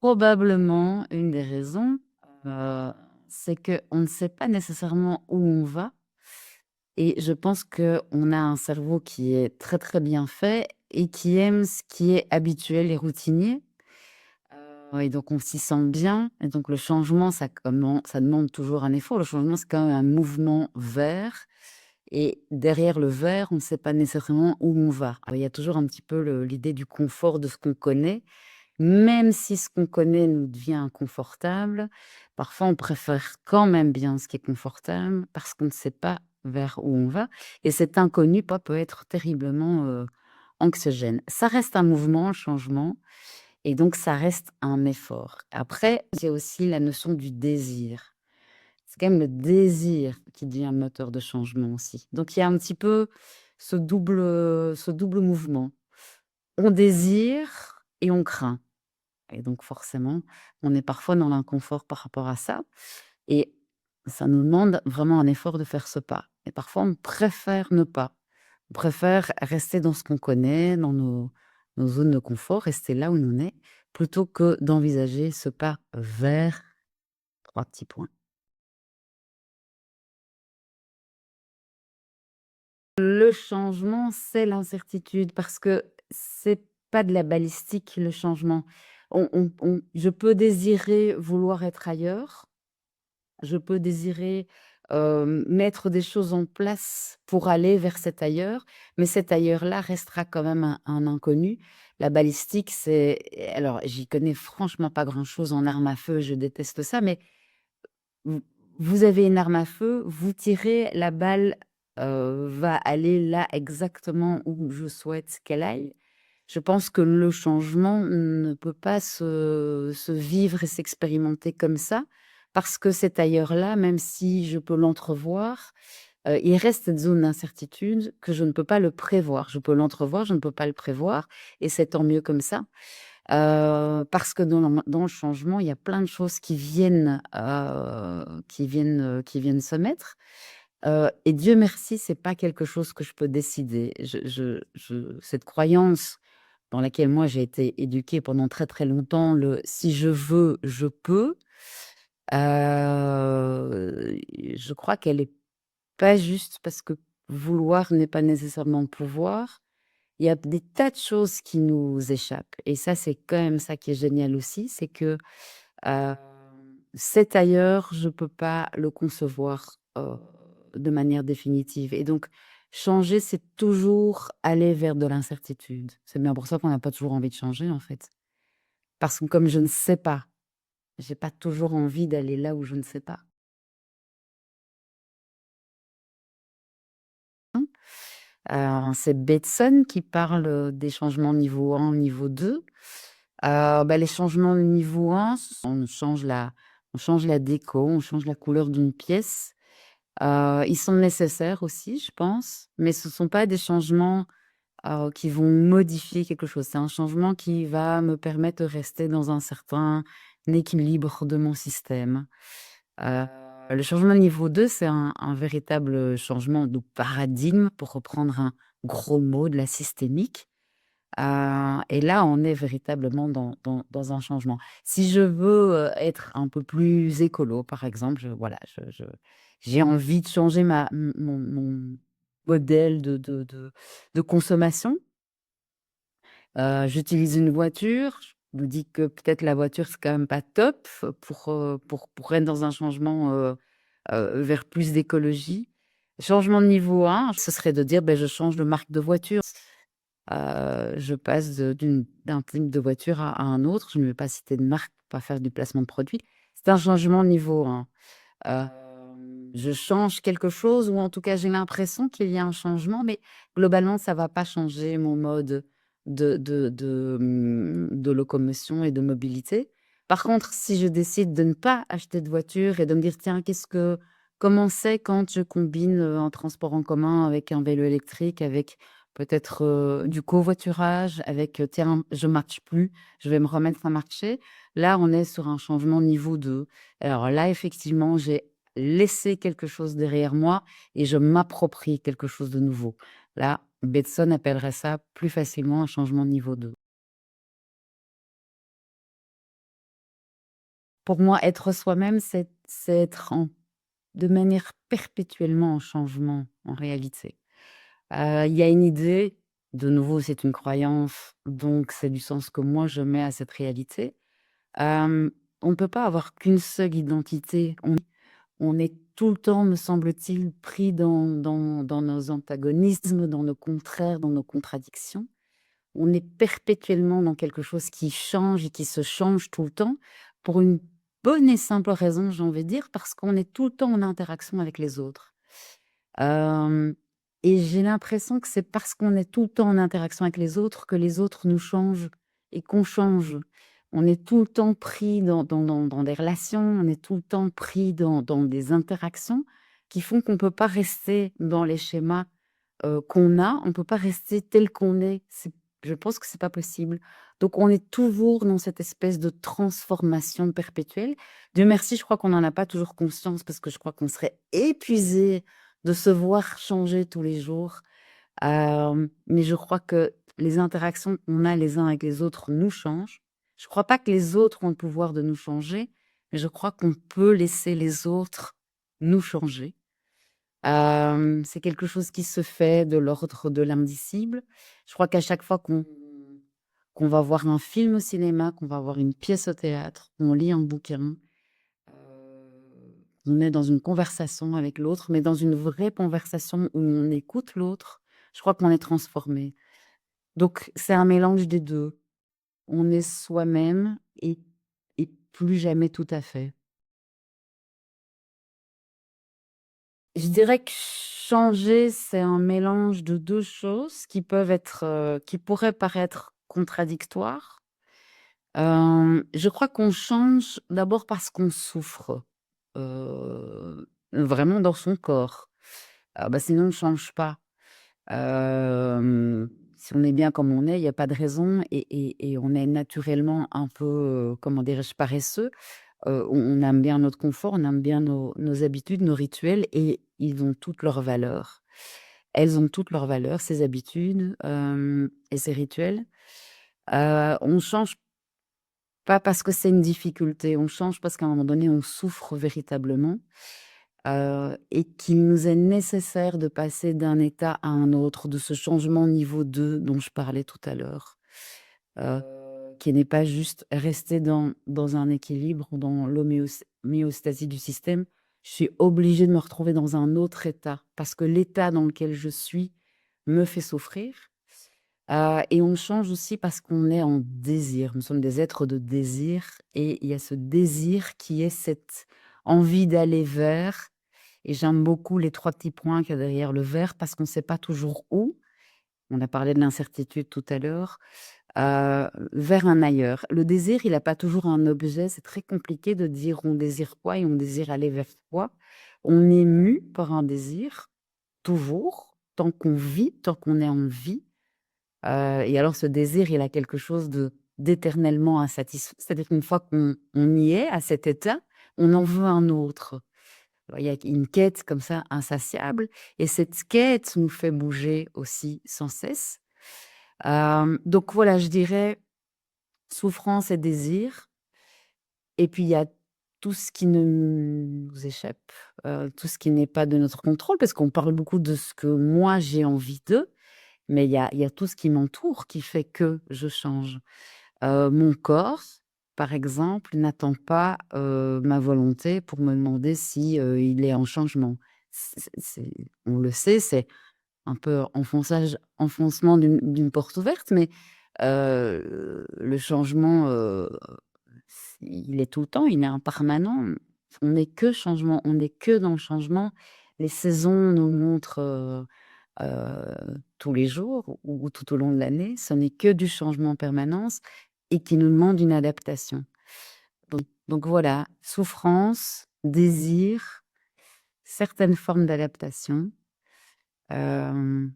Probablement une des raisons, heu, c'est qu'on ne sait pas nécessairement où on va et je pense qu'on a un cerveau qui est très, très bien fait et qui aime ce qui est habituel et routinier, et donc on s'y sent bien et donc le changement ça demande toujours un effort. Le changement, c'est quand même un mouvement vers et derrière le vers, on ne sait pas nécessairement où on va. Alors il y a toujours un petit peu l'idée du confort de ce qu'on connaît. Même si ce qu'on connaît nous devient inconfortable, parfois on préfère quand même bien ce qui est confortable parce qu'on ne sait pas vers où on va et cet inconnu peut être terriblement, anxiogène. Ça reste un mouvement, le changement et donc ça reste un effort. Après, il y a aussi la notion du désir. C'est quand même le désir qui devient moteur de changement aussi. Donc il y a un petit peu ce double mouvement. On désire et on craint. Et donc forcément, on est parfois dans l'inconfort par rapport à ça et ça nous demande vraiment un effort de faire ce pas et parfois on préfère ne pas. On préfère rester dans ce qu'on connaît, dans nos zones de confort, rester là où on est, plutôt que d'envisager ce pas vers 3 petits points. Le changement, c'est l'incertitude parce que c'est pas de la balistique le changement. Je peux désirer vouloir être ailleurs. Je peux désirer, mettre des choses en place pour aller vers cet ailleurs, mais cet ailleurs-là restera quand même un inconnu. La balistique, c'est alors j'y connais franchement pas grand-chose en armes à feu, je déteste ça, mais v vous avez une arme à feu, vous tirez, la balle, va aller là exactement où je souhaite qu'elle aille. Je pense que le changement ne peut pas se vivre et s'expérimenter comme ça, parce que cet ailleurs-là, même si je peux l'entrevoir, il reste cette zone d'incertitude que je ne peux pas le prévoir. Je peux l'entrevoir, je ne peux pas le prévoir et c'est tant mieux comme ça. Parce que dans le changement, il y a plein de choses qui viennent se mettre, et Dieu merci, c'est pas quelque chose que je peux décider. Je cette croyance dans laquelle moi j'ai été éduquée pendant très, très longtemps, le «si je veux, je peux», je crois qu'elle est pas juste parce que vouloir n'est pas nécessairement pouvoir. Il y a des tas de choses qui nous échappent et ça, c'est quand même ça qui est génial aussi, c'est que, heu, cet ailleurs, je peux pas le concevoir, de manière définitive et donc changer, c'est toujours aller vers de l'incertitude. C'est bien pour ça qu'on n'a pas toujours envie de changer, en fait. Parce que comme je ne sais pas, j'ai pas toujours envie d'aller là où je ne sais pas. C'est Bateson qui parle, des changements niveau 1, niveau 2. Les changements de niveau 1, on change la déco, on change la couleur d'une pièce. Ils sont nécessaires aussi, je pense, mais ce sont pas des changements, qui vont modifier quelque chose. C'est un changement qui va me permettre de rester dans un certain équilibre de mon système. Heu, le changement de niveau 2, c'est un véritable changement de paradigme, pour reprendre un gros mot de la systémique. Et là, on est véritablement dans un changement. Si je veux, être un peu plus écolo, par exemple, voilà, j'ai envie de changer mon modèle de consommation. J'utilise une voiture, je me dis que peut-être la voiture, c'est quand même pas top pour être dans un changement, vers plus d'écologie. Changement de niveau 1, ce serait de dire: ben je change de marque de voiture». Je passe d'un type de voiture à un autre. Je ne vais pas citer de marque pour pas faire du placement de produit. C'est un changement niveau 1. Je change quelque chose ou en tout cas, j'ai l'impression qu'il y a un changement, mais globalement, ça va pas changer mon mode de locomotion et de mobilité. Par contre, si je décide de ne pas acheter de voiture et de me dire: «Tiens, comment c'est quand je combine, un transport en commun avec un vélo électrique, avec peut-être, du covoiturage, avec, tiens, je marche plus, je vais me remettre à marcher». Là, on est sur un changement niveau 2. Alors là, effectivement, j'ai laissé quelque chose derrière moi et je m'approprie quelque chose de nouveau. Là, Bateson appellerait ça plus facilement un changement de niveau 2. Pour moi, être soi-même, c'est être de manière perpétuellement en changement, en réalité. Il y a une idée, de nouveau, c'est une croyance, donc c'est du sens que moi je mets à cette réalité. Hem, on ne peut pas avoir qu'une seule identité. On est tout le temps, me semble-t-il, pris dans nos antagonismes, dans nos contraires, dans nos contradictions. On est perpétuellement dans quelque chose qui change et qui se change tout le temps pour une bonne et simple raison, j'ai envie de dire, parce qu'on est tout le temps en interaction avec les autres. Hem et j'ai l'impression que c'est parce qu'on est tout le temps en interaction avec les autres que les autres nous changent et qu'on change. On est tout le temps pris dans des relations, on est tout le temps pris dans des interactions qui font qu'on ne peut pas rester dans les schémas, qu'on a. On ne peut pas rester tel qu'on est. Je pense que c'est pas possible. Donc on est toujours dans cette espèce de transformation perpétuelle. Dieu merci, je crois qu'on n'en a pas toujours conscience parce que je crois qu'on serait épuisé de se voir changer tous les jours. Mais je crois que les interactions qu'on a les uns avec les autres nous changent. Je crois pas que les autres ont le pouvoir de nous changer, mais je crois qu'on peut laisser les autres nous changer. C'est quelque chose qui se fait de l'ordre de l'indicible. Je crois qu'à chaque fois qu'on va voir un film au cinéma, qu'on va voir une pièce au théâtre, qu'on lit un bouquin, on est dans une conversation avec l'autre, mais dans une vraie conversation où on écoute l'autre, je crois qu'on est transformé. Donc c'est un mélange des 2. On est soi-même et plus jamais tout à fait. Je dirais que changer, c'est un mélange de 2 choses qui peuvent être, qui pourraient paraître contradictoires. Je crois qu'on change d'abord parce qu'on souffre, vraiment dans son corps. Sinon on ne change pas. Si on est bien comme on est, il y a pas de raison et on est naturellement un peu, comment dirais-je? Paresseux. On aime bien notre confort, on aime bien nos habitudes, nos rituels et ils ont toutes leurs valeurs. Elles ont toutes leurs valeurs, ces habitudes, et ces rituels. On change pas parce que c'est une difficulté, on change parce qu'à un moment donné, on souffre véritablement, et qu'il nous est nécessaire de passer d'un état à un autre, de ce changement niveau 2 dont je parlais tout à l'heure, heu, qui n'est pas juste rester dans un équilibre ou dans l'homéostasie du système. Je suis obligée de me retrouver dans un autre état parce que l'état dans lequel je suis me fait souffrir. Et on change aussi parce qu'on est en désir. Nous sommes des êtres de désir et il y a ce désir qui est cette envie d'aller vers et j'aime beaucoup les 3 petits points qu'il y a derrière le vers parce qu'on ne sait pas toujours où. On a parlé de l'incertitude tout à l'heure, vers un ailleurs. Le désir, il a pas toujours un objet, c'est très compliqué de dire on désire quoi et on désire aller vers quoi. On est mû par un désir, toujours, tant qu'on vit, tant qu'on est en vie. Et alors ce désir, il a quelque chose d'éternellement insatisfait. C'est-à-dire qu'une fois qu'on y est, à cet état, on en veut un autre. Alors il y a une quête comme ça insatiable et cette quête nous fait bouger aussi sans cesse. Donc voilà, je dirais souffrance et désir et puis il y a tout ce qui ne nous échappe, tout ce qui n'est pas de notre contrôle parce qu'on parle beaucoup de ce que moi j'ai envie de, mais il y a tout ce qui m'entoure qui fait que je change. Mon corps, par exemple, n'attend pas, ma volonté pour me demander si, il est en changement. C'est on le sait, c'est un peu enfoncement d'une porte ouverte, mais le changement, il est tout le temps, il est impermanent. On n'est que changement, on n'est que dans le changement. Les saisons nous montrent, tous les jours ou tout au long de l'année, ce n'est que du changement en permanence et qui nous demande une adaptation. Donc voilà, souffrance, désir, certaines formes d'adaptation, hem,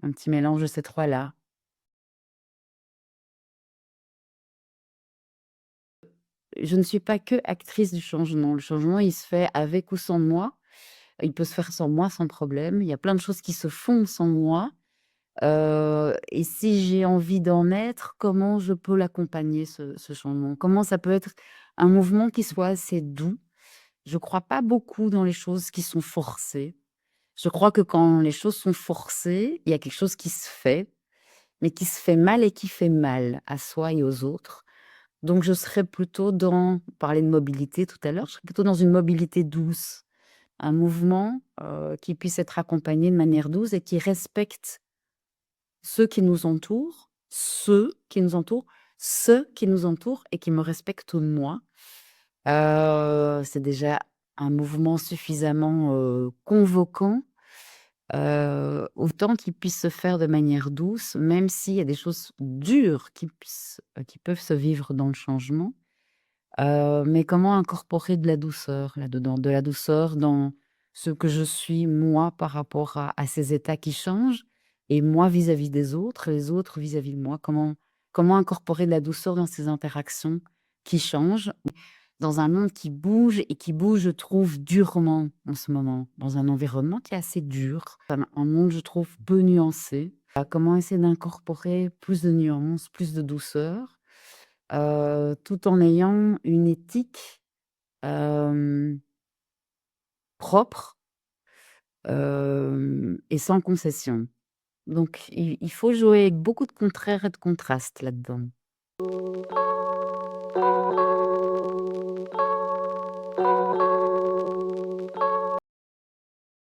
un petit mélange de ces 3 là. Je ne suis pas que actrice du changement. Le changement, il se fait avec ou sans moi. Il peut se faire sans moi, sans problème. Il y a plein de choses qui se font sans moi. Et si j'ai envie d'en être, comment je peux l'accompagner ce changement? Comment ça peut être un mouvement qui soit assez doux. Je crois pas beaucoup dans les choses qui sont forcées. Je crois que quand les choses sont forcées, il y a quelque chose qui se fait, mais qui se fait mal et qui fait mal à soi et aux autres. Donc je serais plutôt dans on parlait de mobilité tout à l'heure, je serais plutôt dans une mobilité douce. Un mouvement, qui puisse être accompagné de manière douce et qui respecte ceux qui nous entourent, ceux qui nous entourent, ceux qui nous entourent et qui me respectent moi. C'est déjà un mouvement suffisamment, convoquant, autant qu'il puisse se faire de manière douce, même s'il y a des choses dures qui peuvent se vivre dans le changement. Mais comment incorporer de la douceur là-dedans? De la douceur dans ce que je suis moi par rapport à ces états qui changent et moi vis-à-vis des autres, les autres vis-à-vis de moi. Comment incorporer de la douceur dans ces interactions qui changent, dans un monde qui bouge et qui bouge, je trouve, durement en ce moment, dans un environnement qui est assez dur, un monde, je trouve, peu nuancé. Comment essayer d'incorporer plus de nuances, plus de douceur? Tout en ayant une éthique, hem, propre, et sans concession. Donc il faut jouer avec beaucoup de contraires et de contrastes là-dedans.